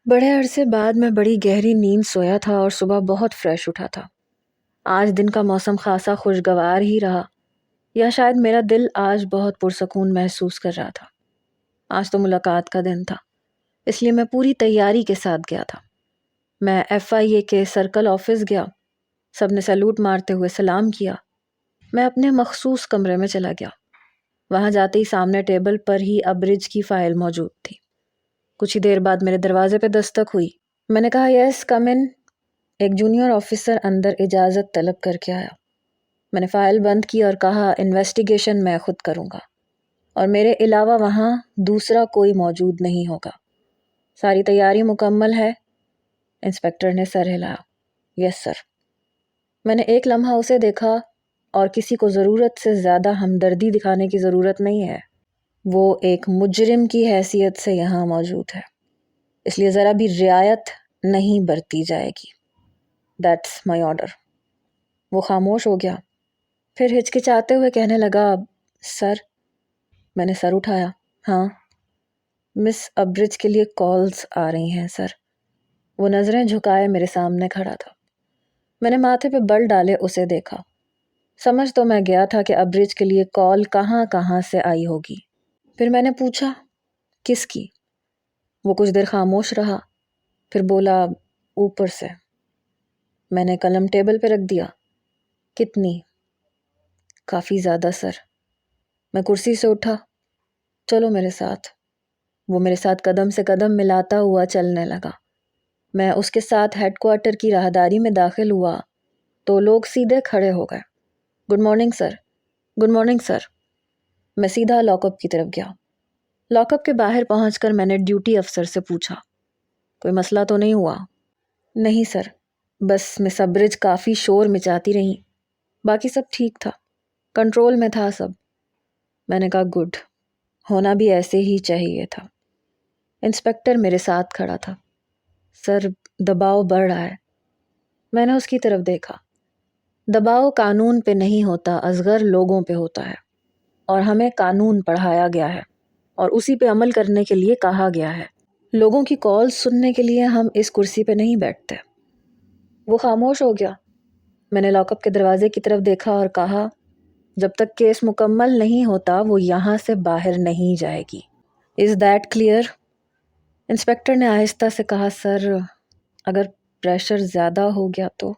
بڑے عرصے بعد میں بڑی گہری نیند سویا تھا اور صبح بہت فریش اٹھا تھا۔ آج دن کا موسم خاصا خوشگوار ہی رہا، یا شاید میرا دل آج بہت پرسکون محسوس کر رہا تھا۔ آج تو ملاقات کا دن تھا، اس لیے میں پوری تیاری کے ساتھ گیا تھا۔ میں FIA کے سرکل آفس گیا، سب نے سیلوٹ مارتے ہوئے سلام کیا۔ میں اپنے مخصوص کمرے میں چلا گیا۔ وہاں جاتے ہی سامنے ٹیبل پر ہی ابرج کی فائل موجود تھی۔ کچھ ہی دیر بعد میرے دروازے پہ دستک ہوئی۔ میں نے کہا یس کم ان۔ ایک جونیئر آفیسر اندر اجازت طلب کر کے آیا۔ میں نے فائل بند کی اور کہا انویسٹیگیشن میں خود کروں گا، اور میرے علاوہ وہاں دوسرا کوئی موجود نہیں ہوگا۔ ساری تیاری مکمل ہے؟ انسپکٹر نے سر ہلایا۔ یس سر۔ میں نے ایک لمحہ اسے دیکھا، اور کسی کو ضرورت سے زیادہ ہمدردی دکھانے کی ضرورت نہیں ہے۔ وہ ایک مجرم کی حیثیت سے یہاں موجود ہے، اس لیے ذرا بھی رعایت نہیں برتی جائے گی۔ That's my order. وہ خاموش ہو گیا، پھر ہچکچاتے ہوئے کہنے لگا سر۔ میں نے سر اٹھایا۔ ہاں؟ مس ابرج کے لیے کالز آ رہی ہیں سر۔ وہ نظریں جھکائے میرے سامنے کھڑا تھا۔ میں نے ماتھے پہ بل ڈالے اسے دیکھا۔ سمجھ تو میں گیا تھا کہ ابرج کے لیے کال کہاں کہاں سے آئی ہوگی۔ پھر میں نے پوچھا کس کی؟ وہ کچھ دیر خاموش رہا، پھر بولا اوپر سے۔ میں نے قلم ٹیبل پہ رکھ دیا۔ کتنی؟ کافی زیادہ سر۔ میں کرسی سے اٹھا۔ چلو میرے ساتھ۔ وہ میرے ساتھ قدم سے قدم ملاتا ہوا چلنے لگا۔ میں اس کے ساتھ ہیڈ کوارٹر کی راہداری میں داخل ہوا تو لوگ سیدھے کھڑے ہو گئے۔ Good morning sir. Good morning sir. میں سیدھا لاک اپ کی طرف گیا۔ لاک اپ کے باہر پہنچ کر میں نے ڈیوٹی افسر سے پوچھا کوئی مسئلہ تو نہیں ہوا؟ نہیں سر، بس مس ابرج کافی شور مچاتی رہیں، باقی سب ٹھیک تھا، کنٹرول میں تھا سب۔ میں نے کہا گڈ، ہونا بھی ایسے ہی چاہیے تھا۔ انسپکٹر میرے ساتھ کھڑا تھا۔ سر دباؤ بڑھ رہا ہے۔ میں نے اس کی طرف دیکھا۔ دباؤ قانون پہ نہیں ہوتا اصغر، لوگوں پہ ہوتا ہے، اور ہمیں قانون پڑھایا گیا ہے اور اسی پہ عمل کرنے کے لیے کہا گیا ہے۔ لوگوں کی کال سننے کے لیے ہم اس کرسی پہ نہیں بیٹھتے۔ وہ خاموش ہو گیا۔ میں نے لاک اپ کے دروازے کی طرف دیکھا اور کہا جب تک کیس مکمل نہیں ہوتا وہ یہاں سے باہر نہیں جائے گی۔ Is that clear? انسپکٹر نے آہستہ سے کہا سر اگر پریشر زیادہ ہو گیا تو؟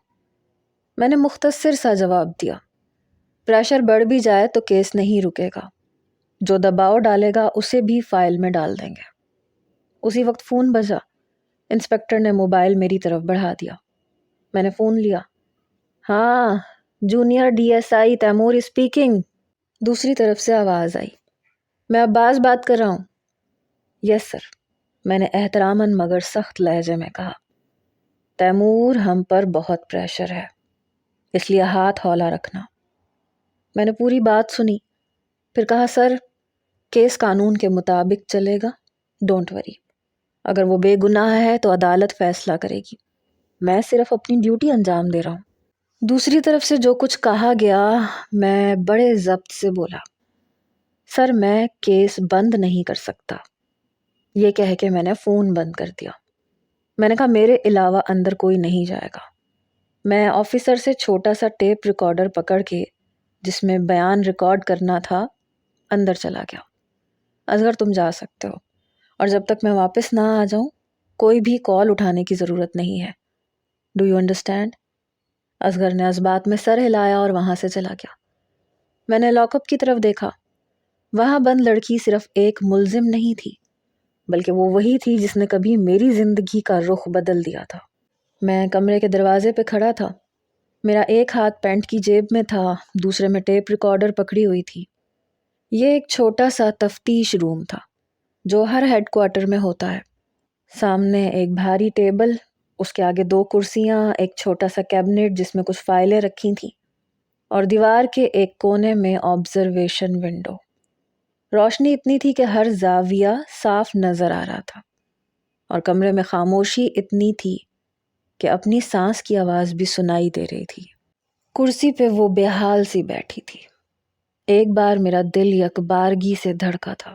میں نے مختصر سا جواب دیا۔ پریشر بڑھ بھی جائے تو کیس نہیں رکے گا، جو دباؤ ڈالے گا اسے بھی فائل میں ڈال دیں گے۔ اسی وقت فون بجا۔ انسپکٹر نے موبائل میری طرف بڑھا دیا۔ میں نے فون لیا۔ ہاں، جونیئر DSI تیمور اسپیکنگ۔ دوسری طرف سے آواز آئی۔ میں عباس بات کر رہا ہوں۔ یس سر، میں نے احتراماً مگر سخت لہجے میں کہا۔ تیمور ہم پر بہت پریشر ہے، اس لیے ہاتھ ہولا رکھنا۔ میں نے پوری بات سنی، پھر کہا سر کیس قانون کے مطابق چلے گا، ڈونٹ وری۔ اگر وہ بے گناہ ہے تو عدالت فیصلہ کرے گی، میں صرف اپنی ڈیوٹی انجام دے رہا ہوں۔ دوسری طرف سے جو کچھ کہا گیا میں بڑے ضبط سے بولا سر میں کیس بند نہیں کر سکتا۔ یہ کہہ کے میں نے فون بند کر دیا۔ میں نے کہا میرے علاوہ اندر کوئی نہیں جائے گا۔ میں آفیسر سے چھوٹا سا ٹیپ ریکارڈر پکڑ کے جس میں بیان ریکارڈ کرنا تھا اندر چلا گیا۔ اصغر تم جا سکتے ہو، اور جب تک میں واپس نہ آ جاؤں کوئی بھی کال اٹھانے کی ضرورت نہیں ہے۔ Do you understand? اصغر نے اثبات میں سر ہلایا اور وہاں سے چلا گیا۔ میں نے لاک اپ کی طرف دیکھا۔ وہاں بند لڑکی صرف ایک ملزم نہیں تھی، بلکہ وہ وہی تھی جس نے کبھی میری زندگی کا رخ بدل دیا تھا۔ میں کمرے کے دروازے پہ کھڑا تھا۔ میرا ایک ہاتھ پینٹ کی جیب میں تھا، دوسرے میں ٹیپ ریکارڈر پکڑی ہوئی تھی۔ یہ ایک چھوٹا سا تفتیش روم تھا جو ہر ہیڈ کوارٹر میں ہوتا ہے۔ سامنے ایک بھاری ٹیبل، اس کے آگے 2 کرسیاں، ایک چھوٹا سا کیبنٹ جس میں کچھ فائلیں رکھی تھیں، اور دیوار کے ایک کونے میں آبزرویشن ونڈو۔ روشنی اتنی تھی کہ ہر زاویہ صاف نظر آ رہا تھا، اور کمرے میں خاموشی اتنی تھی کہ اپنی سانس کی آواز بھی سنائی دے رہی تھی۔ کرسی پہ وہ بے حال سی بیٹھی تھی۔ ایک بار میرا دل یکبارگی سے دھڑکا تھا۔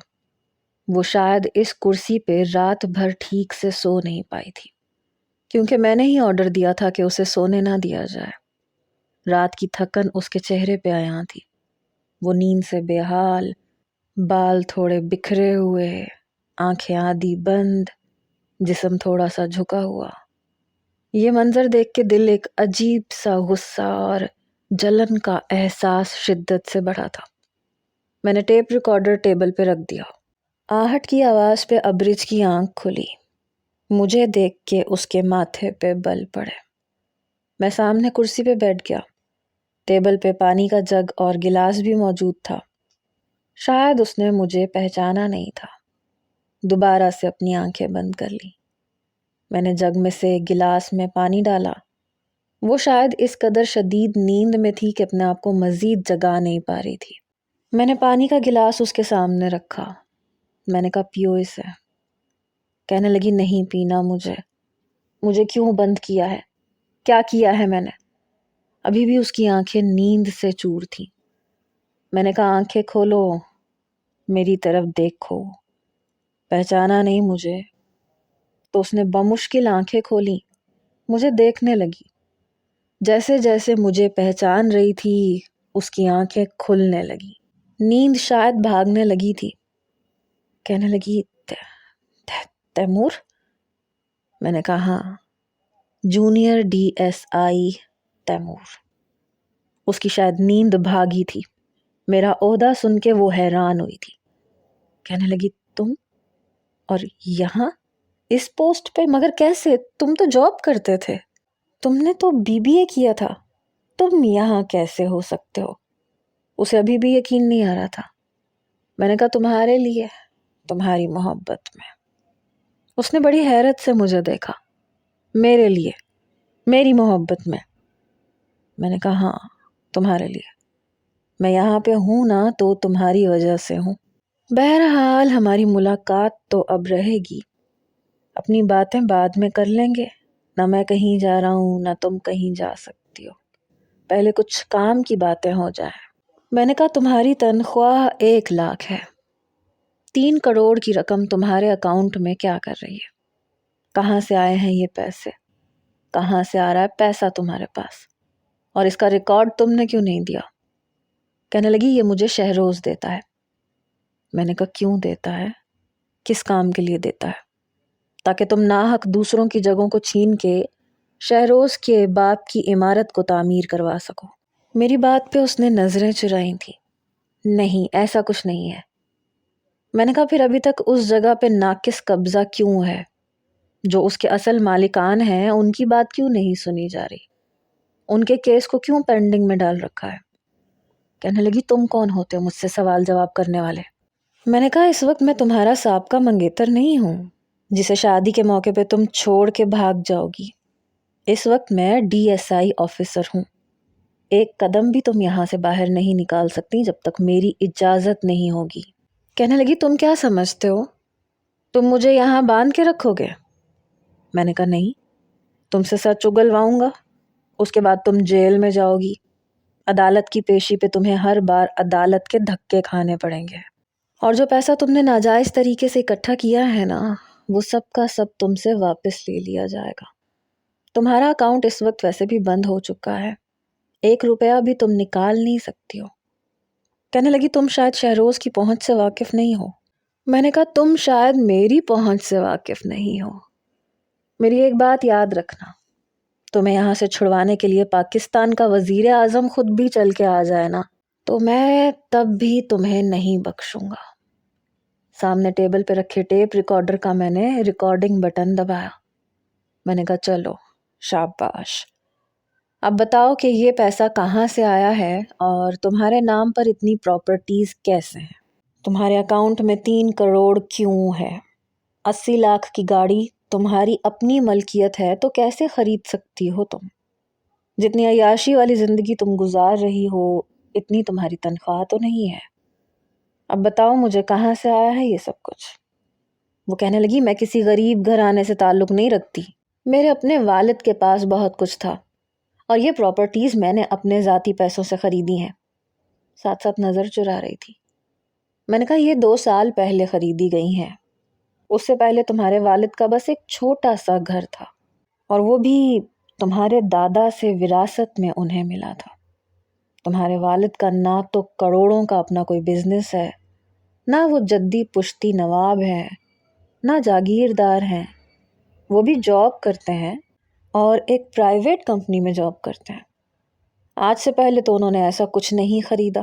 وہ شاید اس کرسی پہ رات بھر ٹھیک سے سو نہیں پائی تھی، کیونکہ میں نے ہی آرڈر دیا تھا کہ اسے سونے نہ دیا جائے۔ رات کی تھکن اس کے چہرے پہ عیاں تھی، وہ نیند سے بے حال، بال تھوڑے بکھرے ہوئے، آنکھیں آدھی بند، جسم تھوڑا سا جھکا ہوا۔ یہ منظر دیکھ کے دل ایک عجیب سا غصہ اور جلن کا احساس شدت سے بڑھا تھا۔ میں نے ٹیپ ریکارڈر ٹیبل پہ رکھ دیا۔ آہٹ کی آواز پہ ابرج کی آنکھ کھلی۔ مجھے دیکھ کے اس کے ماتھے پہ بل پڑے۔ میں سامنے کرسی پہ بیٹھ گیا۔ ٹیبل پہ پانی کا جگ اور گلاس بھی موجود تھا۔ شاید اس نے مجھے پہچانا نہیں تھا۔ دوبارہ سے اپنی آنکھیں بند کر لی۔ میں نے جگ میں سے گلاس میں پانی ڈالا۔ وہ شاید اس قدر شدید نیند میں تھی کہ اپنے آپ کو مزید جگا نہیں پا رہی تھی۔ میں نے پانی کا گلاس اس کے سامنے رکھا۔ میں نے کہا پیو اسے۔ کہنے لگی نہیں پینا مجھے کیوں بند کیا ہے؟ کیا کیا ہے میں نے؟ ابھی بھی اس کی آنکھیں نیند سے چور تھیں۔ میں نے کہا آنکھیں کھولو، میری طرف دیکھو، پہچانا نہیں مجھے؟ تو اس نے بمشکل آنکھیں کھولی، مجھے دیکھنے لگی۔ جیسے جیسے مجھے پہچان رہی تھی اس کی آنکھیں کھلنے لگی، نیند شاید بھاگنے لگی تھی۔ کہنے لگی تیمور؟ میں نے کہا ہاں، جونیئر DSI تیمور۔ اس کی شاید نیند بھاگی تھی۔ میرا عہدہ سن کے وہ حیران ہوئی تھی۔ کہنے لگی تم؟ اور یہاں اس پوسٹ پہ؟ مگر کیسے؟ تم تو جاب کرتے تھے، تم نے تو BBA کیا تھا، تم یہاں کیسے ہو سکتے ہو؟ اسے ابھی بھی یقین نہیں آ رہا تھا۔ میں نے کہا تمہارے لیے، تمہاری محبت میں۔ اس نے بڑی حیرت سے مجھے دیکھا۔ میرے لیے، میری محبت میں؟ میں نے کہا ہاں، تمہارے لیے۔ میں یہاں پہ ہوں نا تو تمہاری وجہ سے ہوں۔ بہرحال ہماری ملاقات تو اب رہے گی، اپنی باتیں بعد میں کر لیں گے۔ نہ میں کہیں جا رہا ہوں نہ تم کہیں جا سکتی ہو، پہلے کچھ کام کی باتیں ہو جائیں۔ میں نے کہا تمہاری تنخواہ 1,00,000 ہے، 3 کروڑ کی رقم تمہارے اکاؤنٹ میں کیا کر رہی ہے؟ کہاں سے آئے ہیں یہ پیسے؟ کہاں سے آ رہا ہے پیسہ تمہارے پاس؟ اور اس کا ریکارڈ تم نے کیوں نہیں دیا؟ کہنے لگی یہ مجھے شہروز دیتا ہے۔ میں نے کہا کیوں دیتا ہے؟ کس کام کے لیے دیتا ہے؟ تاکہ تم ناحق دوسروں کی جگہوں کو چھین کے شہروز کے باپ کی عمارت کو تعمیر کروا سکو۔ میری بات پہ اس نے نظریں چرائیں تھیں۔ نہیں، ایسا کچھ نہیں ہے۔ میں نے کہا پھر ابھی تک اس جگہ پہ ناقص قبضہ کیوں ہے؟ جو اس کے اصل مالکان ہیں ان کی بات کیوں نہیں سنی جا رہی؟ ان کے کیس کو کیوں پینڈنگ میں ڈال رکھا ہے؟ کہنے لگی تم کون ہوتے ہو مجھ سے سوال جواب کرنے والے؟ میں نے کہا اس وقت میں تمہارا سابقہ منگیتر نہیں ہوں جسے شادی کے موقع پہ تم چھوڑ کے بھاگ جاؤ گی۔ اس وقت میں DSI آفیسر ہوں۔ ایک قدم بھی تم یہاں سے باہر نہیں نکال سکتی جب تک میری اجازت نہیں ہوگی۔ کہنے لگی تم کیا سمجھتے ہو؟ تم مجھے یہاں باندھ کے رکھو گے؟ میں نے کہا نہیں، تم سے سچ اگلواؤں گا، اس کے بعد تم جیل میں جاؤ گی۔ عدالت کی پیشی پہ تمہیں ہر بار عدالت کے دھکے کھانے پڑیں گے، اور جو پیسہ تم نے ناجائز طریقے سے اکٹھا کیا ہے نا وہ سب کا سب تم سے واپس لے لیا جائے گا۔ تمہارا اکاؤنٹ اس وقت ویسے بھی بند ہو چکا ہے، 1 روپیہ بھی تم نکال نہیں سکتی ہو۔ کہنے لگی تم شاید شہروز کی پہنچ سے واقف نہیں ہو۔ میں نے کہا تم شاید میری پہنچ سے واقف نہیں ہو۔ میری ایک بات یاد رکھنا، تمہیں یہاں سے چھڑوانے کے لیے پاکستان کا وزیر اعظم خود بھی چل کے آ جائے نا تو میں تب بھی تمہیں نہیں بخشوں گا۔ سامنے ٹیبل پہ رکھے ٹیپ ریکارڈر کا میں نے ریکارڈنگ بٹن دبایا۔ میں نے کہا چلو شاباش، اب بتاؤ کہ یہ پیسہ کہاں سے آیا ہے اور تمہارے نام پر اتنی پراپرٹیز کیسے ہیں؟ تمہارے اکاؤنٹ میں 3 کروڑ کیوں ہے؟ 80 لاکھ کی گاڑی تمہاری اپنی ملکیت ہے تو کیسے خرید سکتی ہو تم؟ جتنی عیاشی والی زندگی تم گزار رہی ہو اتنی تمہاری تنخواہ تو نہیں ہے۔ اب بتاؤ مجھے کہاں سے آیا ہے یہ سب کچھ؟ وہ کہنے لگی میں کسی غریب گھرانے سے تعلق نہیں رکھتی، میرے اپنے والد کے پاس بہت کچھ تھا اور یہ پراپرٹیز میں نے اپنے ذاتی پیسوں سے خریدی ہیں۔ ساتھ ساتھ نظر چرا رہی تھی۔ میں نے کہا یہ 2 سال پہلے خریدی گئی ہیں، اس سے پہلے تمہارے والد کا بس ایک چھوٹا سا گھر تھا، اور وہ بھی تمہارے دادا سے وراثت میں انہیں ملا تھا۔ تمہارے والد کا نہ تو کروڑوں کا اپنا کوئی بزنس ہے، نہ وہ جدی پشتی نواب ہیں، نہ جاگیردار ہیں، وہ بھی جاب کرتے ہیں اور ایک پرائیویٹ کمپنی میں جاب کرتے ہیں۔ آج سے پہلے تو انہوں نے ایسا کچھ نہیں خریدا۔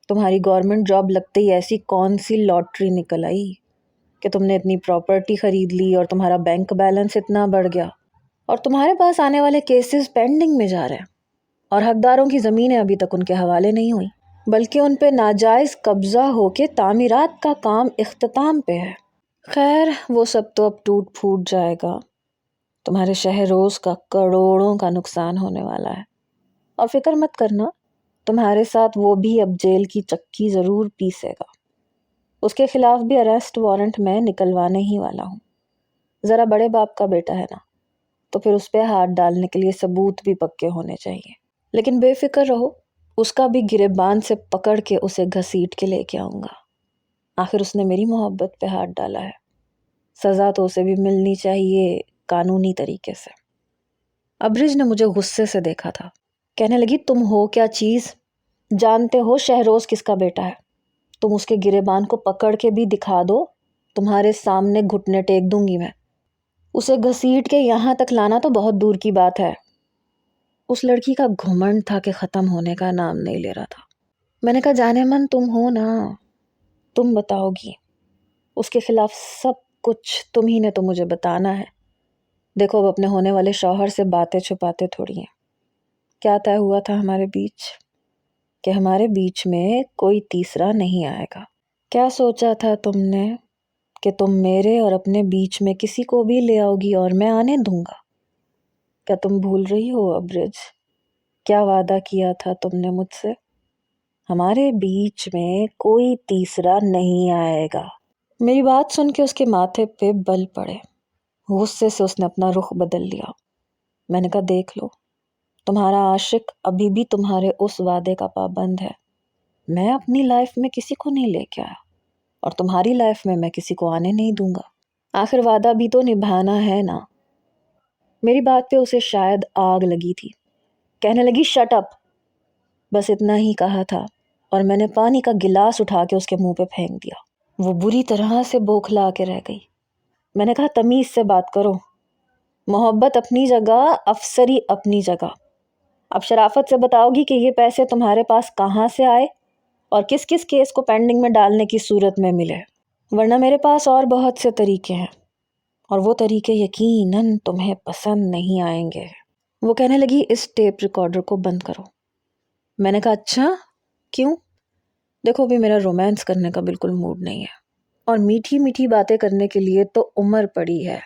تمہاری گورنمنٹ جاب لگتے ہی ایسی کون سی لاٹری نکل آئی کہ تم نے اتنی پراپرٹی خرید لی اور تمہارا بینک بیلنس اتنا بڑھ گیا، اور تمہارے پاس آنے والے کیسز پینڈنگ میں جا رہے ہیں، اور حقداروں کی زمینیں ابھی تک ان کے حوالے نہیں ہوئی، بلکہ ان پہ ناجائز قبضہ ہو کے تعمیرات کا کام اختتام پہ ہے۔ خیر وہ سب تو اب ٹوٹ پھوٹ جائے گا، تمہارے شہروز کا کروڑوں کا نقصان ہونے والا ہے، اور فکر مت کرنا، تمہارے ساتھ وہ بھی اب جیل کی چکی ضرور پیسے گا۔ اس کے خلاف بھی اریسٹ وارنٹ میں نکلوانے ہی والا ہوں۔ ذرا بڑے باپ کا بیٹا ہے نا، تو پھر اس پہ ہاتھ ڈالنے کے لیے ثبوت بھی پکے ہونے چاہیے، لیکن بے فکر رہو، اس کا بھی گریبان سے پکڑ کے اسے گھسیٹ کے لے کے آؤں گا۔ آخر اس نے میری محبت پہ ہاتھ ڈالا ہے، سزا تو اسے بھی ملنی چاہیے قانونی طریقے سے۔ ابرج نے مجھے غصے سے دیکھا تھا، کہنے لگی تم ہو کیا چیز؟ جانتے ہو شہروز کس کا بیٹا ہے؟ تم اس کے گریبان کو پکڑ کے بھی دکھا دو، تمہارے سامنے گھٹنے ٹیک دوں گی میں۔ اسے گھسیٹ کے یہاں تک لانا تو بہت دور کی بات ہے۔ اس لڑکی کا گھمنڈ تھا کہ ختم ہونے کا نام نہیں لے رہا تھا۔ میں نے کہا جانے من تم ہو نا، تم بتاؤ گی، اس کے خلاف سب کچھ تم ہی نے تو مجھے بتانا ہے۔ دیکھو اب اپنے ہونے والے شوہر سے باتیں چھپاتے تھوڑی ہیں۔ کیا طے ہوا تھا ہمارے بیچ؟ کہ ہمارے بیچ میں کوئی تیسرا نہیں آئے گا۔ کیا سوچا تھا تم نے کہ تم میرے اور اپنے بیچ میں کسی کو بھی لے آؤ گی اور میں آنے دوں گا؟ کیا تم بھول رہی ہو ابرج؟ کیا وعدہ کیا تھا تم نے مجھ سے؟ ہمارے بیچ میں کوئی تیسرا نہیں آئے گا۔ میری بات سن کے اس کے ماتھے پہ بل پڑے، غصے سے اس نے اپنا رخ بدل لیا۔ میں نے کہا دیکھ لو، تمہارا عاشق ابھی بھی تمہارے اس وعدے کا پابند ہے۔ میں اپنی لائف میں کسی کو نہیں لے کے آیا، اور تمہاری لائف میں کسی کو آنے نہیں دوں گا۔ آخر وعدہ بھی تو نبھانا ہے نا۔ میری بات پہ اسے شاید آگ لگی تھی، کہنے لگی شٹ اپ۔ بس اتنا ہی کہا تھا اور میں نے پانی کا گلاس اٹھا کے اس کے منہ پہ پھینک دیا۔ وہ بری طرح سے بوکھلا کے رہ گئی۔ میں نے کہا تمیز سے بات کرو، محبت اپنی جگہ، افسری اپنی جگہ۔ اب شرافت سے بتاؤ گی کہ یہ پیسے تمہارے پاس کہاں سے آئے اور کس کس کیس کو پینڈنگ میں ڈالنے کی صورت میں ملے، ورنہ میرے پاس اور بہت سے طریقے ہیں، اور وہ طریقے یقیناً تمہیں پسند نہیں آئیں گے۔ وہ کہنے لگی اس ٹیپ ریکارڈر کو بند کرو۔ میں نے کہا اچھا کیوں؟ دیکھو بھی میرا رومانس کرنے کا بالکل موڈ نہیں ہے، اور میٹھی میٹھی باتیں کرنے کے لیے تو عمر پڑی ہے۔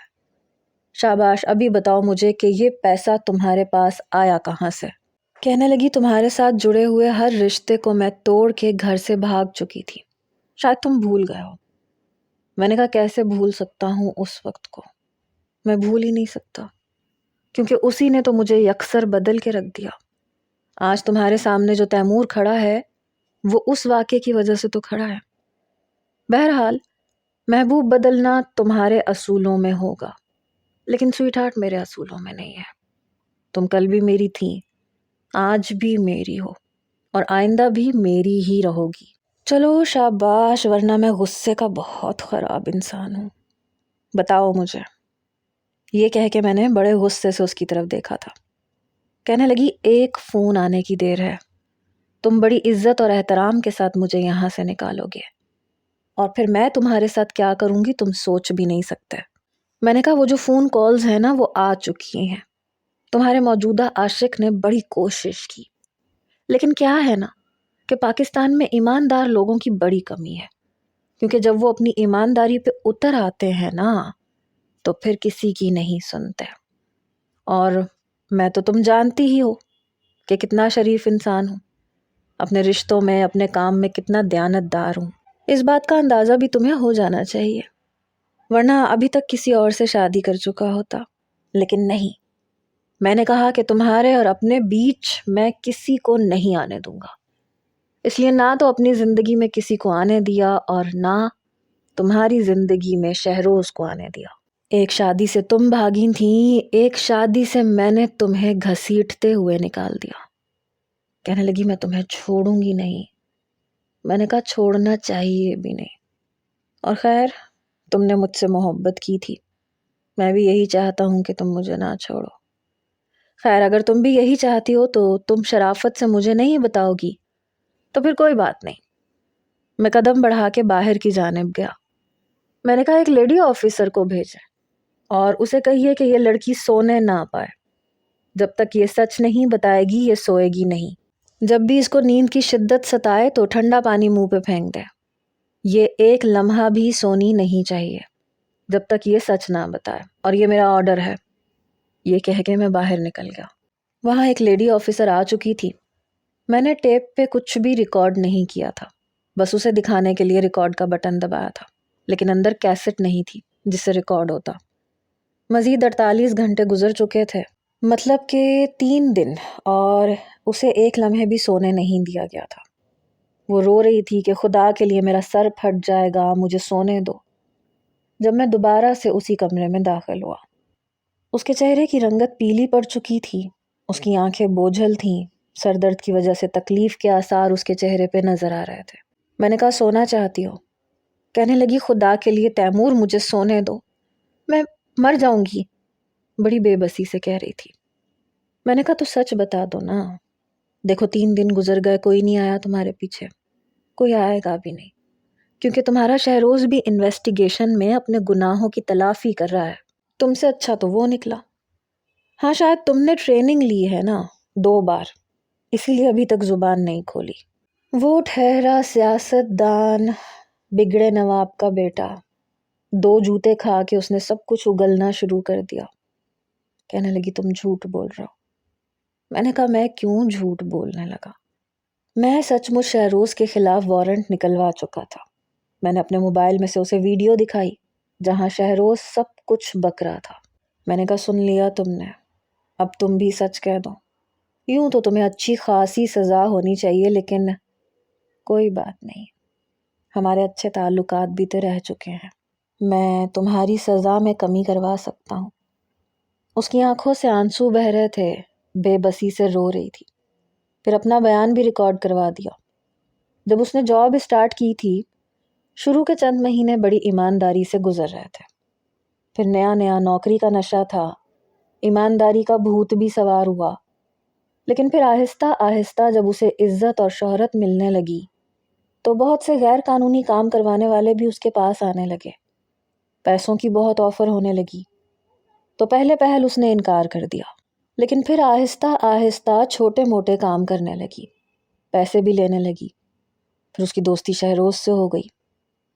شاباش ابھی بتاؤ مجھے کہ یہ پیسہ تمہارے پاس آیا کہاں سے؟ کہنے لگی تمہارے ساتھ جڑے ہوئے ہر رشتے کو میں توڑ کے گھر سے بھاگ چکی تھی، شاید تم بھول گئے ہو۔ میں نے کہا کیسے بھول سکتا ہوں اس وقت کو؟ میں بھول ہی نہیں سکتا، کیونکہ اسی نے تو مجھے یکسر بدل کے رکھ دیا۔ آج تمہارے سامنے جو تیمور کھڑا ہے وہ اس واقعے کی وجہ سے تو کھڑا ہے۔ بہرحال محبوب بدلنا تمہارے اصولوں میں ہوگا، لیکن سویٹ ہارٹ میرے اصولوں میں نہیں ہے۔ تم کل بھی میری تھیں، آج بھی میری ہو، اور آئندہ بھی میری ہی رہو گی۔ چلو شاباش، ورنہ میں غصے کا بہت خراب انسان ہوں۔ بتاؤ مجھے۔ یہ کہہ کے میں نے بڑے غصے سے اس کی طرف دیکھا تھا۔ کہنے لگی ایک فون آنے کی دیر ہے، تم بڑی عزت اور احترام کے ساتھ مجھے یہاں سے نکالو گے، اور پھر میں تمہارے ساتھ کیا کروں گی تم سوچ بھی نہیں سکتے۔ میں نے کہا وہ جو فون کالز ہیں نا وہ آ چکی ہیں، تمہارے موجودہ عاشق نے بڑی کوشش کی، لیکن کیا ہے نا کہ پاکستان میں ایماندار لوگوں کی بڑی کمی ہے، کیونکہ جب وہ اپنی ایمانداری پہ اتر آتے ہیں نا تو پھر کسی کی نہیں سنتے۔ اور میں تو تم جانتی ہی ہو کہ کتنا شریف انسان ہوں، اپنے رشتوں میں اپنے کام میں کتنا دیانت دار ہوں۔ اس بات کا اندازہ بھی تمہیں ہو جانا چاہیے، ورنہ ابھی تک کسی اور سے شادی کر چکا ہوتا۔ لیکن نہیں، میں نے کہا کہ تمہارے اور اپنے بیچ میں کسی کو نہیں آنے دوں گا۔ اس لیے نہ تو اپنی زندگی میں کسی کو آنے دیا اور نہ تمہاری زندگی میں شہروز کو آنے دیا۔ ایک شادی سے تم بھاگی تھیں، ایک شادی سے میں نے تمہیں گھسیٹتے ہوئے نکال دیا۔ کہنے لگی میں تمہیں چھوڑوں گی نہیں۔ میں نے کہا چھوڑنا چاہیے بھی نہیں۔ اور خیر تم نے مجھ سے محبت کی تھی، میں بھی یہی چاہتا ہوں کہ تم مجھے نہ چھوڑو۔ خیر اگر تم بھی یہی چاہتی ہو تو تم شرافت سے مجھے نہیں بتاؤ گی تو پھر کوئی بات نہیں۔ میں قدم بڑھا کے باہر کی جانب گیا۔ میں نے کہا ایک لیڈی آفیسر کو بھیجیں اور اسے کہیے کہ یہ لڑکی سونے نہ پائے، جب تک یہ سچ نہیں بتائے گی یہ سوئے گی نہیں۔ جب بھی اس کو نیند کی شدت ستائے تو ٹھنڈا پانی منہ پہ پھینک دے۔ یہ ایک لمحہ بھی سونی نہیں چاہیے جب تک یہ سچ نہ بتائے، اور یہ میرا آرڈر ہے۔ یہ کہہ کے میں باہر نکل گیا۔ وہاں ایک لیڈی آفیسر آ چکی تھی۔ میں نے ٹیپ پہ کچھ بھی ریکارڈ نہیں کیا تھا، بس اسے دکھانے کے لیے ریکارڈ کا بٹن دبایا تھا، لیکن اندر کیسٹ نہیں تھی جس سے ریکارڈ ہوتا۔ مزید 48 گھنٹے گزر چکے تھے، مطلب کہ 3 دن، اور اسے ایک لمحے بھی سونے نہیں دیا گیا تھا۔ وہ رو رہی تھی کہ خدا کے لیے میرا سر پھٹ جائے گا، مجھے سونے دو۔ جب میں دوبارہ سے اسی کمرے میں داخل ہوا، اس کے چہرے کی رنگت پیلی پڑ چکی تھی، اس کی آنکھیں بوجھل تھیں، سر درد کی وجہ سے تکلیف کے آثار اس کے چہرے پہ نظر آ رہے تھے۔ میں نے کہا سونا چاہتی ہو؟ کہنے لگی خدا کے لیے تیمور مجھے سونے دو، میں مر جاؤں گی، بڑی بے بسی سے کہہ رہی تھی۔ میں نے کہا تو سچ بتا دو نا، دیکھو 3 دن گزر گئے، کوئی نہیں آیا تمہارے پیچھے، کوئی آئے گا بھی نہیں، کیونکہ تمہارا شہروز بھی انویسٹیگیشن میں اپنے گناہوں کی تلافی کر رہا ہے۔ تم سے اچھا تو وہ نکلا۔ ہاں شاید تم نے ٹریننگ لی ہے نا 2 بار، اسی لیے ابھی تک زبان نہیں کھولی۔ وہ ٹھہرا سیاست دان، بگڑے نواب کا بیٹا، 2 جوتے کھا کے اس نے سب کچھ اگلنا شروع کر دیا۔ کہنے لگی تم جھوٹ بول رہے ہو۔ میں نے کہا میں کیوں جھوٹ بولنے لگا؟ میں سچ مچ شہروز کے خلاف وارنٹ نکلوا چکا تھا۔ میں نے اپنے موبائل میں سے اسے ویڈیو دکھائی جہاں شہروز سب کچھ بک رہا تھا۔ میں نے کہا سن لیا تم نے، اب تم بھی سچ کہہ دو۔ یوں تو تمہیں اچھی خاصی سزا ہونی چاہیے، لیکن کوئی بات نہیں، ہمارے اچھے تعلقات بھی تو رہ چکے ہیں، میں تمہاری سزا میں کمی کروا سکتا ہوں۔ اس کی آنکھوں سے آنسو بہہ رہے تھے، بے بسی سے رو رہی تھی۔ پھر اپنا بیان بھی ریکارڈ کروا دیا۔ جب اس نے جاب اسٹارٹ کی تھی، شروع کے چند مہینے بڑی ایمانداری سے گزر رہے تھے۔ پھر نیا نیا نوکری کا نشہ تھا، ایمانداری کا بھوت بھی سوار ہوا، لیکن پھر آہستہ آہستہ جب اسے عزت اور شہرت ملنے لگی تو بہت سے غیر قانونی کام کروانے والے بھی اس کے پاس آنے لگے، پیسوں کی بہت آفر ہونے لگی، تو پہلے پہل اس نے انکار کر دیا، لیکن پھر آہستہ آہستہ چھوٹے موٹے کام کرنے لگی، پیسے بھی لینے لگی۔ پھر اس کی دوستی شہروز سے ہو گئی۔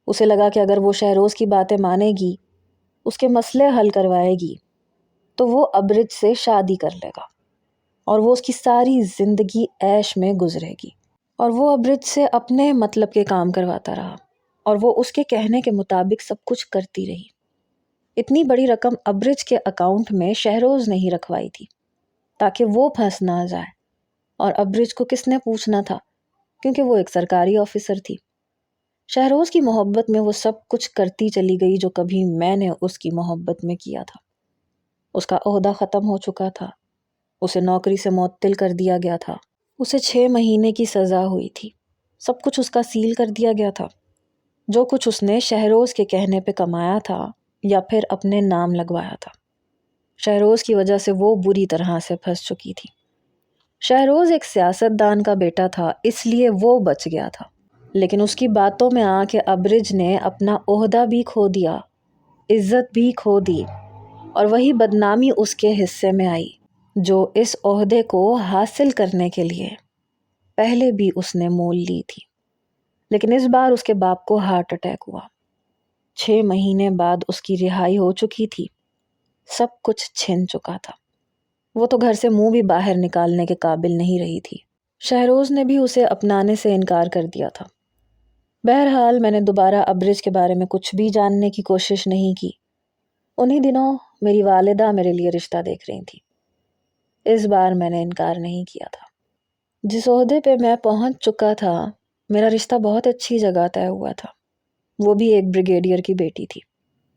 اسے لگا کہ اگر وہ شہروز کی باتیں مانے گی، اس کے مسئلے حل کروائے گی، تو وہ ابرج سے شادی کر لے گا اور وہ اس کی ساری زندگی عیش میں گزرے گی۔ اور وہ ابرج سے اپنے مطلب کے کام کرواتا رہا اور وہ اس کے کہنے کے مطابق سب کچھ کرتی رہی۔ اتنی بڑی رقم ابرج کے اکاؤنٹ میں شہروز نہیں رکھوائی تھی تاکہ وہ پھنس نہ جائے، اور ابرج کو کس نے پوچھنا تھا کیونکہ وہ ایک سرکاری آفیسر تھی۔ شہروز کی محبت میں وہ سب کچھ کرتی چلی گئی جو کبھی میں نے اس کی محبت میں کیا تھا۔ اس کا عہدہ ختم ہو چکا تھا، اسے نوکری سے معطل کر دیا گیا تھا، اسے 6 مہینے کی سزا ہوئی تھی، سب کچھ اس کا سیل کر دیا گیا تھا۔ جو کچھ اس نے شہروز کے کہنے پہ کمایا تھا یا پھر اپنے نام لگوایا تھا، شہروز کی وجہ سے وہ بری طرح سے پھنس چکی تھی۔ شہروز ایک سیاست دان کا بیٹا تھا، اس لیے وہ بچ گیا تھا، لیکن اس کی باتوں میں آ کے ابرج نے اپنا عہدہ بھی کھو دیا، عزت بھی کھو دی، اور وہی بدنامی اس کے حصے میں آئی جو اس عہدے کو حاصل کرنے کے لیے پہلے بھی اس نے مول لی تھی۔ لیکن اس بار اس کے باپ کو ہارٹ اٹیک ہوا۔ 6 مہینے بعد اس کی رہائی ہو چکی تھی، سب کچھ چھن چکا تھا، وہ تو گھر سے منہ بھی باہر نکالنے کے قابل نہیں رہی تھی۔ شہروز نے بھی اسے اپنانے سے انکار کر دیا تھا۔ بہرحال میں نے دوبارہ ابرج کے بارے میں کچھ بھی جاننے کی کوشش نہیں کی۔ انہی دنوں میری والدہ میرے لیے رشتہ دیکھ رہی تھی۔ اس بار میں نے انکار نہیں کیا تھا۔ جس عہدے پہ میں پہنچ چکا تھا میرا رشتہ بہت اچھی جگہ طے ہوا تھا، وہ بھی ایک بریگیڈیئر کی بیٹی تھی۔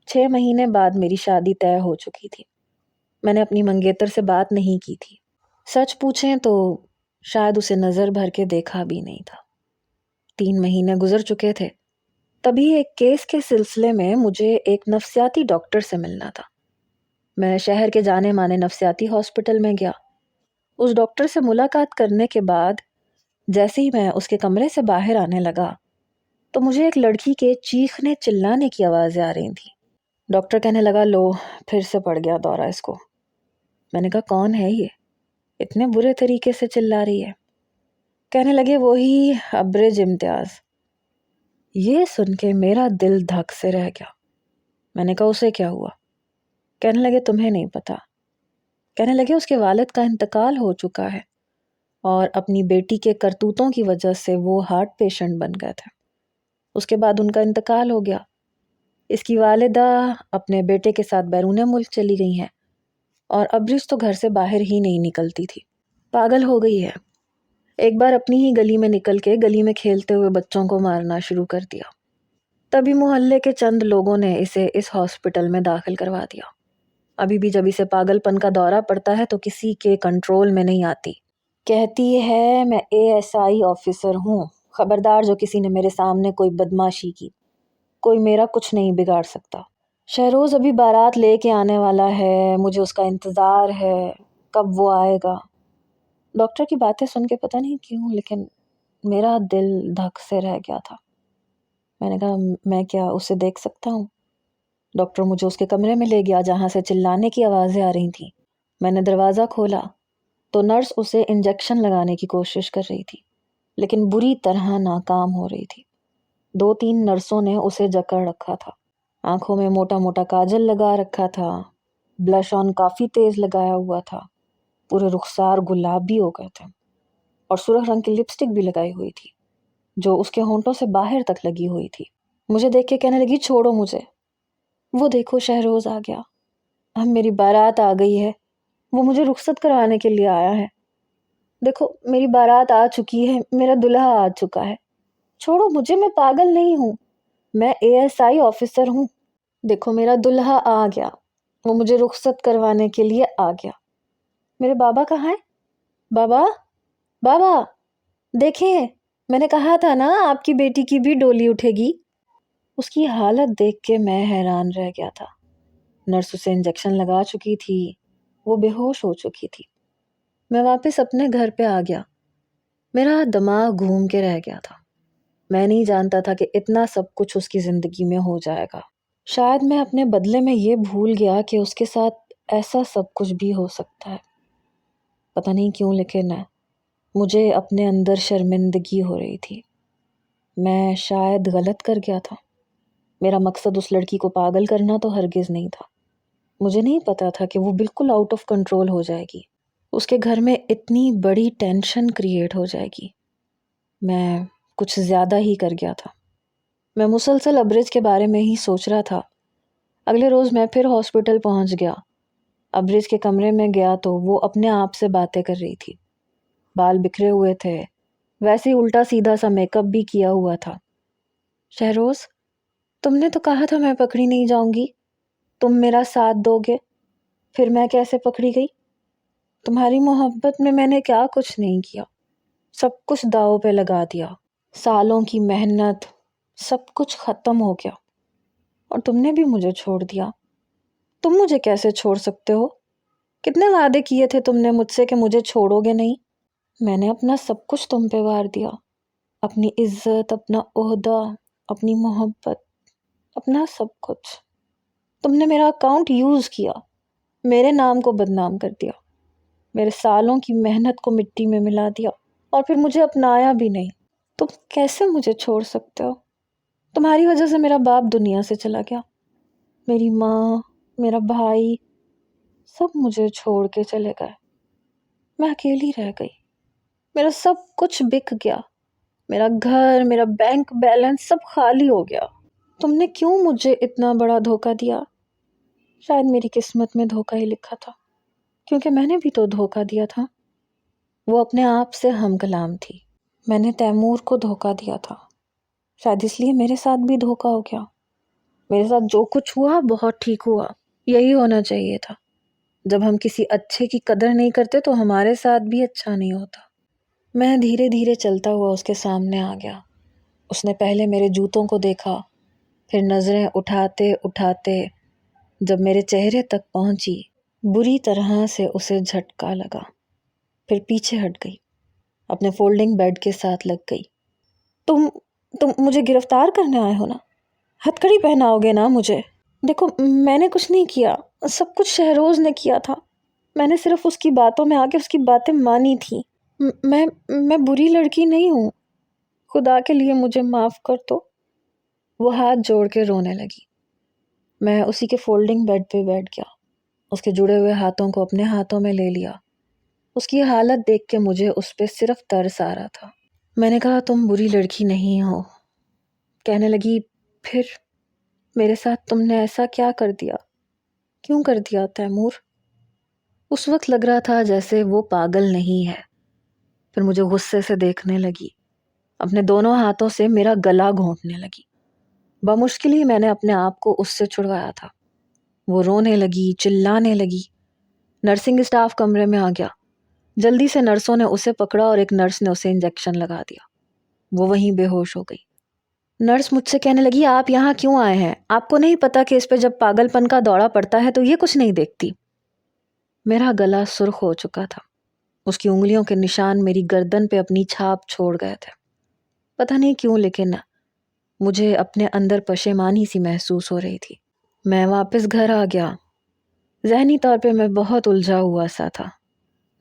6 مہینے بعد میری شادی طے ہو چکی تھی۔ میں نے اپنی منگیتر سے بات نہیں کی تھی، سچ پوچھیں تو شاید اسے نظر بھر کے دیکھا بھی نہیں تھا۔ 3 مہینے گزر چکے تھے، تبھی ایک کیس کے سلسلے میں مجھے ایک نفسیاتی ڈاکٹر سے ملنا تھا۔ میں شہر کے جانے مانے نفسیاتی ہاسپٹل میں گیا۔ اس ڈاکٹر سے ملاقات کرنے کے بعد جیسے ہی میں اس کے کمرے سے باہر آنے لگا تو مجھے ایک لڑکی کے چیخنے چلانے کی آوازیں آ رہی تھیں۔ ڈاکٹر کہنے لگا، لو پھر سے پڑ گیا دورہ اس کو۔ میں نے کہا، کون ہے یہ اتنے برے طریقے سے چلا رہی ہے؟ کہنے لگے، وہی ابرج امتیاز۔ یہ سن کے میرا دل دھک سے رہ گیا۔ میں نے کہا، اسے کیا ہوا؟ کہنے لگے، تمہیں نہیں پتا۔ کہنے لگے، اس کے والد کا انتقال ہو چکا ہے اور اپنی بیٹی کے کرتوتوں کی وجہ سے وہ ہارٹ پیشنٹ بن گئے تھے۔ اس کے بعد ان کا انتقال ہو گیا۔ اس کی والدہ اپنے بیٹے کے ساتھ بیرون ملک چلی گئی ہیں اور ابرج تو گھر سے باہر ہی نہیں نکلتی تھی، پاگل ہو گئی ہے۔ ایک بار اپنی ہی گلی میں نکل کے گلی میں کھیلتے ہوئے بچوں کو مارنا شروع کر دیا۔ تبھی محلے کے چند لوگوں نے اسے اس ہاسپٹل میں داخل کروا دیا۔ ابھی بھی جب اسے پاگل پن کا دورہ پڑتا ہے تو کسی کے کنٹرول میں نہیں آتی۔ کہتی ہے، میں ASI آفیسر ہوں، خبردار جو کسی نے میرے سامنے کوئی بدماشی کی، کوئی میرا کچھ نہیں بگاڑ سکتا۔ شہروز ابھی بارات لے کے آنے والا ہے، مجھے اس کا انتظار ہے، کب وہ آئے گا۔ ڈاکٹر کی باتیں سن کے پتہ نہیں کیوں لیکن میرا دل دھک سے رہ گیا تھا۔ میں نے کہا، میں کیا اسے دیکھ سکتا ہوں؟ ڈاکٹر مجھے اس کے کمرے میں لے گیا جہاں سے چلانے کی آوازیں آ رہی تھیں۔ میں نے دروازہ کھولا تو نرس اسے انجیکشن لگانے کی کوشش کر رہی تھی لیکن بری طرح ناکام ہو رہی تھی۔ 2-3 نرسوں نے اسے جکڑ رکھا تھا، آنکھوں میں موٹا موٹا کاجل لگا رکھا تھا، بلش آن کافی تیز لگایا ہوا تھا، پورے رخسار گلابی ہو گئے تھے اور سرخ رنگ کی لپسٹک بھی لگائی ہوئی تھی جو اس کے ہونٹوں سے باہر تک لگی ہوئی تھی۔ مجھے دیکھ کے کہنے لگی، چھوڑو مجھے، وہ دیکھو شہروز آ گیا، اب میری بارات آ گئی ہے، وہ مجھے رخصت کروانے کے لیے آیا ہے، دیکھو میری بارات آ چکی ہے، میرا دلہا آ چکا ہے، چھوڑو مجھے، میں پاگل نہیں ہوں، میں ASI آفیسر ہوں، دیکھو میرا دلہا آ گیا، وہ مجھے رخصت کروانے کے لیے آ گیا۔ میرے بابا کہاں ہیں؟ بابا، بابا دیکھیں، میں نے کہا تھا نا آپ کی بیٹی کی بھی ڈولی اٹھے گی۔ اس کی حالت دیکھ کے میں حیران رہ گیا تھا۔ نرس اسے انجیکشن لگا چکی تھی، وہ بے ہوش ہو چکی تھی۔ میں واپس اپنے گھر پہ آ گیا، میرا دماغ گھوم کے رہ گیا تھا۔ میں نہیں جانتا تھا کہ اتنا سب کچھ اس کی زندگی میں ہو جائے گا۔ شاید میں اپنے بدلے میں یہ بھول گیا کہ اس کے ساتھ ایسا سب کچھ بھی ہو سکتا ہے۔ پتہ نہیں کیوں لیکن مجھے اپنے اندر شرمندگی ہو رہی تھی۔ میں شاید غلط کر گیا تھا۔ میرا مقصد اس لڑکی کو پاگل کرنا تو ہرگز نہیں تھا۔ مجھے نہیں پتا تھا کہ وہ بالکل آؤٹ آف کنٹرول ہو جائے گی، اس کے گھر میں اتنی بڑی ٹینشن کریٹ ہو جائے گی۔ میں کچھ زیادہ ہی کر گیا تھا۔ میں مسلسل ابرج کے بارے میں ہی سوچ رہا تھا۔ اگلے روز میں پھر ہاسپٹل پہنچ گیا۔ ابرج کے کمرے میں گیا تو وہ اپنے آپ سے باتیں کر رہی تھی، بال بکھرے ہوئے تھے، ویسے الٹا سیدھا سا میک اپ بھی کیا ہوا تھا۔ شہروز، تم نے تو کہا تھا میں پکڑی نہیں جاؤں گی، تم میرا ساتھ دو گے، پھر میں کیسے پکڑی گئی؟ تمہاری محبت میں نے کیا کچھ نہیں کیا، سب کچھ داؤ پہ لگا دیا، سالوں کی محنت سب کچھ ختم ہو گیا اور تم نے بھی مجھے چھوڑ دیا۔ تم مجھے کیسے چھوڑ سکتے ہو؟ کتنے وعدے کیے تھے تم نے مجھ سے کہ مجھے چھوڑو گے نہیں؟ میں نے اپنا سب کچھ تم پہ وار دیا، اپنی عزت، اپنا عہدہ، اپنی محبت، اپنا سب کچھ۔ تم نے میرا اکاؤنٹ یوز کیا، میرے نام کو بدنام کر دیا، میرے سالوں کی محنت کو مٹی میں ملا دیا اور پھر مجھے اپنایا بھی نہیں۔ تم کیسے مجھے چھوڑ سکتے ہو؟ تمہاری وجہ سے میرا باپ دنیا سے چلا گیا، میری ماں، میرا بھائی، سب مجھے چھوڑ کے چلے گئے، میں اکیلی رہ گئی، میرا سب کچھ بک گیا، میرا گھر، میرا بینک بیلنس سب خالی ہو گیا۔ تم نے کیوں مجھے اتنا بڑا دھوکہ دیا؟ شاید میری قسمت میں دھوکہ ہی لکھا تھا، کیونکہ میں نے بھی تو دھوکہ دیا تھا۔ وہ اپنے آپ سے ہم کلام تھی۔ میں نے تیمور کو دھوکہ دیا تھا، شاید اس لیے میرے ساتھ بھی دھوکہ ہو گیا۔ میرے ساتھ جو کچھ ہوا بہت ٹھیک ہوا، یہی ہونا چاہیے تھا۔ جب ہم کسی اچھے کی قدر نہیں کرتے تو ہمارے ساتھ بھی اچھا نہیں ہوتا۔ میں دھیرے دھیرے چلتا ہوا اس کے سامنے آ گیا۔ اس نے پہلے میرے جوتوں کو دیکھا، پھر نظریں اٹھاتے اٹھاتے جب میرے چہرے تک پہنچی، بری طرح سے اسے جھٹکا لگا، پھر پیچھے ہٹ گئی، اپنے فولڈنگ بیڈ کے ساتھ لگ گئی۔ تم مجھے گرفتار کرنے آئے ہو نا؟ ہتھکڑی پہناؤ گے نا مجھے؟ دیکھو میں نے کچھ نہیں کیا، سب کچھ شہروز نے کیا تھا۔ میں نے صرف اس کی باتوں میں آ کے اس کی باتیں مانی تھیں۔ میں بری لڑکی نہیں ہوں، خدا کے لیے مجھے معاف کر دو۔ وہ ہاتھ جوڑ کے رونے لگی۔ میں اسی کے فولڈنگ بیڈ پہ بیٹھ گیا، اس کے جڑے ہوئے ہاتھوں کو اپنے ہاتھوں میں لے لیا۔ اس کی حالت دیکھ کے مجھے اس پہ صرف ترس آ رہا تھا۔ میں نے کہا تم بری لڑکی نہیں ہو۔ کہنے لگی پھر میرے ساتھ تم نے ایسا کیا کر دیا؟ کیوں کر دیا تیمور؟ اس وقت لگ رہا تھا جیسے وہ پاگل نہیں ہے۔ پھر مجھے غصے سے دیکھنے لگی، اپنے دونوں ہاتھوں سے میرا گلا گھونٹنے لگی۔ بمشکل ہی میں نے اپنے آپ کو اس سے چھڑوایا تھا۔ وہ رونے لگی، چلانے لگی۔ نرسنگ اسٹاف کمرے میں آ گیا۔ جلدی سے نرسوں نے اسے پکڑا اور ایک نرس نے اسے انجیکشن لگا دیا۔ وہ وہیں بے ہوش ہو گئی۔ نرس مجھ سے کہنے لگی آپ یہاں کیوں آئے ہیں؟ آپ کو نہیں پتا کہ اس پہ جب پاگل پن کا دورہ پڑتا ہے تو یہ کچھ نہیں دیکھتی۔ میرا گلا سرخ ہو چکا تھا، اس کی انگلیوں کے نشان میری گردن پہ اپنی چھاپ چھوڑ گئے تھے۔ پتہ نہیں کیوں لیکن مجھے اپنے اندر پشیمانی سی محسوس ہو رہی تھی۔ میں واپس گھر آ گیا۔ ذہنی طور پہ میں بہت الجھا ہوا سا تھا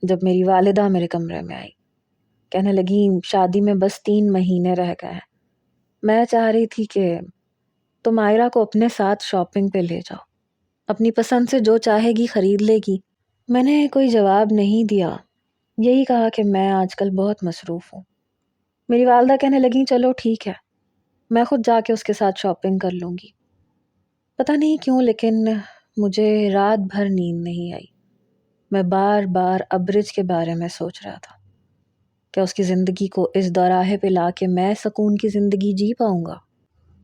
جب میری والدہ میرے کمرے میں آئی۔ کہنے لگی شادی میں بس 3 مہینے رہ گئے ہیں، میں چاہ رہی تھی کہ تم آئرہ کو اپنے ساتھ شاپنگ پہ لے جاؤ، اپنی پسند سے جو چاہے گی خرید لے گی۔ میں نے کوئی جواب نہیں دیا، یہی کہا کہ میں آج کل بہت مصروف ہوں۔ میری والدہ کہنے لگیں چلو ٹھیک ہے، میں خود جا کے اس کے ساتھ شاپنگ کر لوں گی۔ پتہ نہیں کیوں لیکن مجھے رات بھر نیند نہیں آئی۔ میں بار بار ابرج کے بارے میں سوچ رہا تھا، کیا اس کی زندگی کو اس دوراہے پہ لا کے میں سکون کی زندگی جی پاؤں گا؟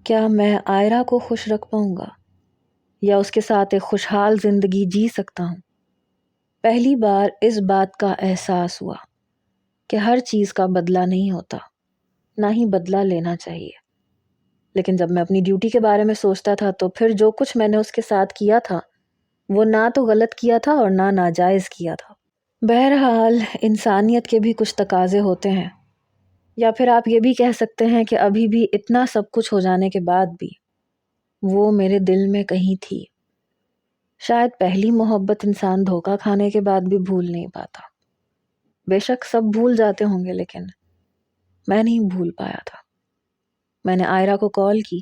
کیا میں آئرہ کو خوش رکھ پاؤں گا یا اس کے ساتھ ایک خوشحال زندگی جی سکتا ہوں؟ پہلی بار اس بات کا احساس ہوا کہ ہر چیز کا بدلہ نہیں ہوتا، نہ ہی بدلہ لینا چاہیے۔ لیکن جب میں اپنی ڈیوٹی کے بارے میں سوچتا تھا تو پھر جو کچھ میں نے اس کے ساتھ کیا تھا وہ نہ تو غلط کیا تھا اور نہ ناجائز کیا تھا۔ بہرحال انسانیت کے بھی کچھ تقاضے ہوتے ہیں، یا پھر آپ یہ بھی کہہ سکتے ہیں کہ ابھی بھی اتنا سب کچھ ہو جانے کے بعد بھی وہ میرے دل میں کہیں تھی۔ شاید پہلی محبت انسان دھوکہ کھانے کے بعد بھی بھول نہیں پاتا۔ بے شک سب بھول جاتے ہوں گے لیکن میں نہیں بھول پایا تھا۔ میں نے آئرہ کو کال کی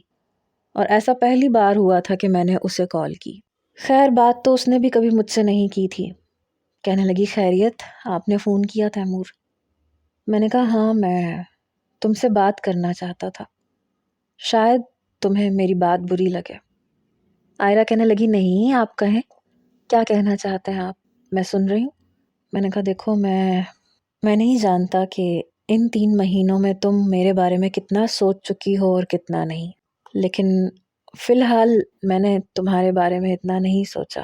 اور ایسا پہلی بار ہوا تھا کہ میں نے اسے کال کی۔ خیر بات تو اس نے بھی کبھی مجھ سے نہیں کی تھی۔ کہنے لگی خیریت، آپ نے فون کیا تیمور؟ میں نے کہا ہاں، میں تم سے بات کرنا چاہتا تھا، شاید تمہیں میری بات بری لگے۔ آئرہ کہنے لگی نہیں، آپ کہیں، کیا کہنا چاہتے ہیں آپ؟ میں سن رہی ہوں۔ میں نے کہا دیکھو میں نہیں جانتا کہ ان 3 مہینوں میں تم میرے بارے میں کتنا سوچ چکی ہو اور کتنا نہیں، لیکن فی الحال میں نے تمہارے بارے میں اتنا نہیں سوچا۔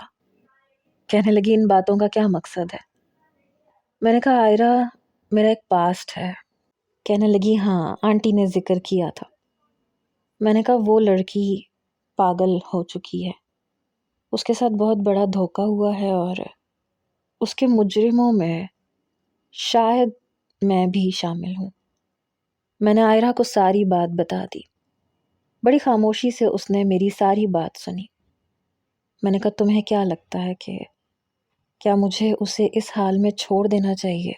کہنے لگی ان باتوں کا کیا مقصد ہے؟ میں نے کہا آئرہ میرا ایک پاسٹ ہے۔ کہنے لگی ہاں آنٹی نے ذکر کیا تھا۔ میں نے کہا وہ لڑکی پاگل ہو چکی ہے، اس کے ساتھ بہت بڑا دھوکہ ہوا ہے اور اس کے مجرموں میں شاید میں بھی شامل ہوں۔ میں نے آئرہ کو ساری بات بتا دی۔ بڑی خاموشی سے اس نے میری ساری بات سنی۔ میں نے کہا تمہیں کیا لگتا ہے کہ کیا مجھے اسے اس حال میں چھوڑ دینا چاہیے،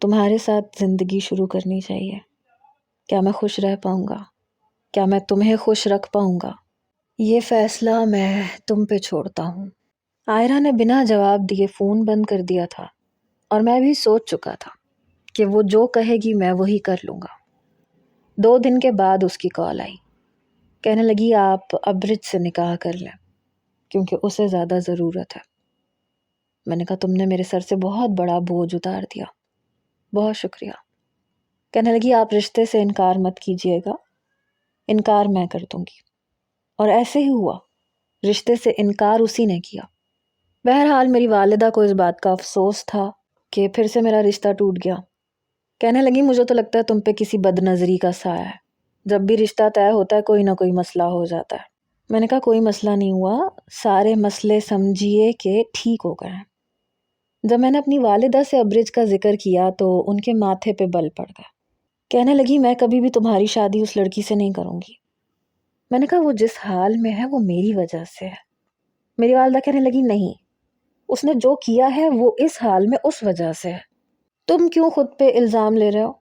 تمہارے ساتھ زندگی شروع کرنی چاہیے؟ کیا میں خوش رہ پاؤں گا؟ کیا میں تمہیں خوش رکھ پاؤں گا؟ یہ فیصلہ میں تم پہ چھوڑتا ہوں۔ آئرہ نے بنا جواب دیے فون بند کر دیا تھا اور میں بھی سوچ چکا تھا کہ وہ جو کہے گی میں وہی کر لوں گا۔ 2 دن کے بعد اس کی کال آئی۔ کہنے لگی آپ ابرج سے نکاح کر لیں کیونکہ اسے زیادہ ضرورت ہے۔ میں نے کہا تم نے میرے سر سے بہت بڑا بوجھ اتار دیا، بہت شکریہ۔ کہنے لگی آپ رشتے سے انکار مت کیجیے گا، انکار میں کر دوں گی۔ اور ایسے ہی ہوا، رشتے سے انکار اسی نے کیا۔ بہرحال میری والدہ کو اس بات کا افسوس تھا کہ پھر سے میرا رشتہ ٹوٹ گیا۔ کہنے لگی مجھے تو لگتا ہے تم پہ کسی بد نظری کا سایہ ہے، جب بھی رشتہ طے ہوتا ہے کوئی نہ کوئی مسئلہ ہو جاتا ہے۔ میں نے کہا کوئی مسئلہ نہیں ہوا، سارے مسئلے سمجھیے کہ ٹھیک ہو گئے ہیں۔ جب میں نے اپنی والدہ سے ابرج کا ذکر کیا تو ان کے ماتھے پہ بل پڑ گیا۔ کہنے لگی میں کبھی بھی تمہاری شادی اس لڑکی سے نہیں کروں گی۔ میں نے کہا وہ جس حال میں ہے وہ میری وجہ سے ہے۔ میری والدہ کہنے لگی نہیں، اس نے جو کیا ہے وہ اس حال میں اس وجہ سے ہے، تم کیوں خود پہ الزام لے رہے ہو؟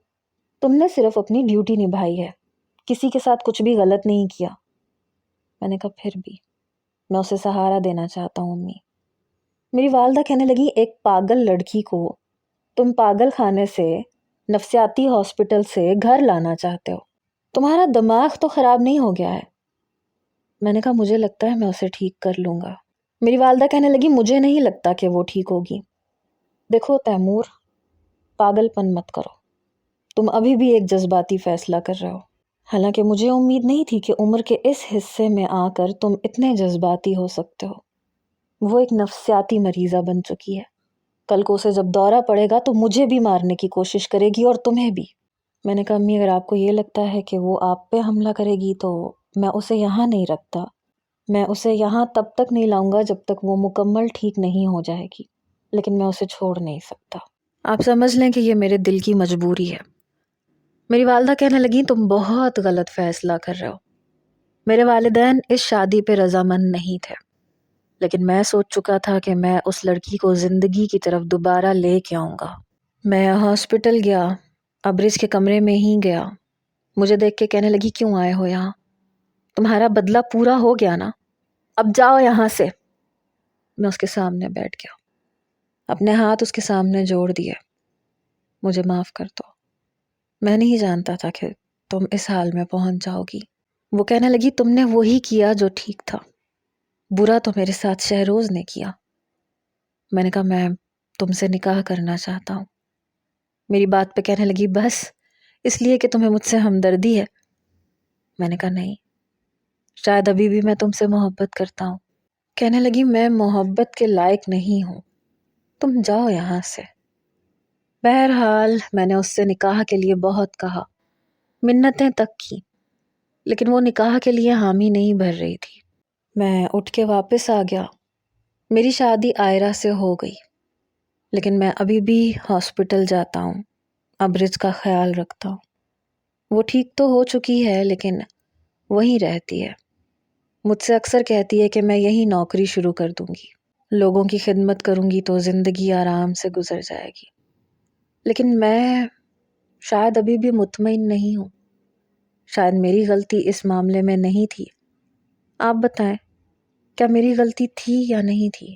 تم نے صرف اپنی ڈیوٹی نبھائی ہے، کسی کے ساتھ کچھ بھی غلط نہیں کیا۔ میں نے کہا پھر بھی میں اسے سہارا دینا چاہتا ہوں امی۔ میری والدہ کہنے لگی ایک پاگل لڑکی کو تم پاگل خانے سے، نفسیاتی ہاسپٹل سے گھر لانا چاہتے ہو، تمہارا دماغ تو خراب نہیں ہو گیا ہے؟ میں نے کہا مجھے لگتا ہے میں اسے ٹھیک کر لوں گا۔ میری والدہ کہنے لگی مجھے نہیں لگتا کہ وہ ٹھیک ہوگی۔ دیکھو تیمور، پاگل پن مت کرو، تم ابھی بھی ایک جذباتی فیصلہ کر رہے ہو، حالانکہ مجھے امید نہیں تھی کہ عمر کے اس حصے میں آ کر تم اتنے جذباتی ہو سکتے ہو۔ وہ ایک نفسیاتی مریضہ بن چکی ہے، کل کو اسے جب دورہ پڑے گا تو مجھے بھی مارنے کی کوشش کرے گی اور تمہیں بھی۔ میں نے کہا امی اگر آپ کو یہ لگتا ہے کہ وہ آپ پہ حملہ کرے گی تو میں اسے یہاں نہیں رکھتا، میں اسے یہاں تب تک نہیں لاؤں گا جب تک وہ مکمل ٹھیک نہیں ہو جائے گی، لیکن میں اسے چھوڑ نہیں سکتا۔ آپ سمجھ لیں کہ یہ میرے دل کی مجبوری ہے۔ میری والدہ کہنے لگیں تم بہت غلط فیصلہ کر رہے ہو۔ میرے والدین اس شادی پہ رضامند نہیں تھے، لیکن میں سوچ چکا تھا کہ میں اس لڑکی کو زندگی کی طرف دوبارہ لے کے آؤں گا۔ میں ہاسپٹل گیا، ابرج کے کمرے میں ہی گیا، مجھے دیکھ کے کہنے لگی کیوں آئے ہو یہاں؟ تمہارا بدلہ پورا ہو گیا نا، اب جاؤ یہاں سے۔ میں اس کے سامنے بیٹھ گیا، اپنے ہاتھ اس کے سامنے جوڑ دیے۔ مجھے معاف کر دو، میں نہیں جانتا تھا کہ تم اس حال میں پہنچ جاؤ گی۔ وہ کہنے لگی تم نے وہی کیا جو ٹھیک تھا، برا تو میرے ساتھ شہروز نے کیا۔ میں نے کہا میں تم سے نکاح کرنا چاہتا ہوں۔ میری بات پہ کہنے لگی بس اس لیے کہ تمہیں مجھ سے ہمدردی ہے؟ میں نے کہا نہیں، شاید ابھی بھی میں تم سے محبت کرتا ہوں۔ کہنے لگی میں محبت کے لائق نہیں ہوں، تم جاؤ یہاں سے۔ بہرحال میں نے اس سے نکاح کے لیے بہت کہا، منتیں تک کی، لیکن وہ نکاح کے لیے حامی نہیں بھر رہی تھی۔ میں اٹھ کے واپس آ گیا۔ میری شادی آئرہ سے ہو گئی، لیکن میں ابھی بھی ہاسپٹل جاتا ہوں، ابرج کا خیال رکھتا ہوں۔ وہ ٹھیک تو ہو چکی ہے لیکن وہیں رہتی ہے، مجھ سے اکثر کہتی ہے کہ میں یہی نوکری شروع کر دوں گی، لوگوں کی خدمت کروں گی تو زندگی آرام سے گزر جائے گی۔ لیکن میں شاید ابھی بھی مطمئن نہیں ہوں، شاید میری غلطی اس معاملے میں نہیں تھی۔ آپ بتائیں کیا میری غلطی تھی یا نہیں تھی؟